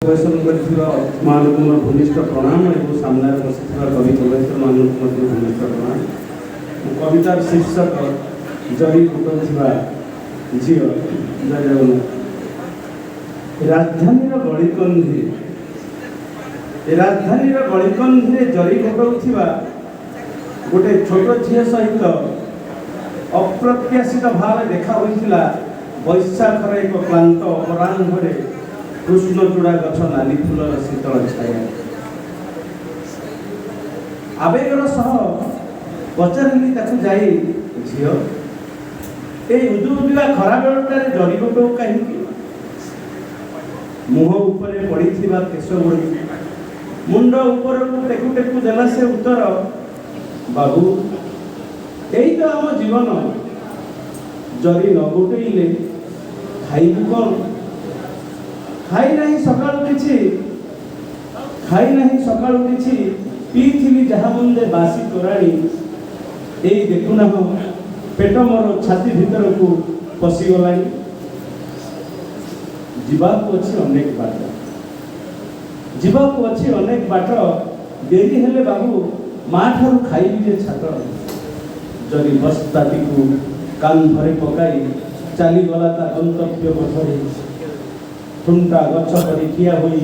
घनिष्ठ प्रणाम और सामने बसी कवि कवयित्री मानक घनिष्ठ प्रणाम। कवितार शीर्षक जरी गुटुवा झी राजधानी गलिकंधी जरी गुटाउथिबा गोटे छोट झी सहित अप्रत्याशित भाव देखा होइथिला वैशाखर एक क्लांत अपराह्न कृष्णचूड़ा गछ नाली फूलर शीतल छाया। आवेगर सह पचारि जाई झील ए उदुउदिया खरा बेलटारे जरी गुटाऊ कहीं मुह उपरे पड़ीथिबा केश गुड़ी मुंड ऊपर टेकु टेकु देला से उत्तर बाबू यही तो आम जीवन जरी न गुटेइले खाइबु कौन खाई नहीं सकाळु किछि पीथिली जहा मुंदे बासी तोराणी एई देखुना हो पेट मोर छाती भीतर को पसी गलानी जीवाको अछि अनेक बाट देरी हेले बाबू माँ ठारू खाइबी जे छात्र जरी बस्ताटी को कान भरे पकाई चली गला ता गंतव्य पथरे ठुंटा गछ पर ठिया होई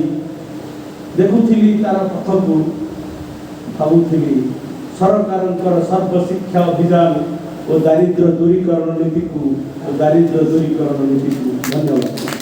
देखुथिली तार पथ को भावुथिली सरकार सर्वशिक्षा अभियान और दारिद्र्य दूरीकरण नीति को धन्यवाद।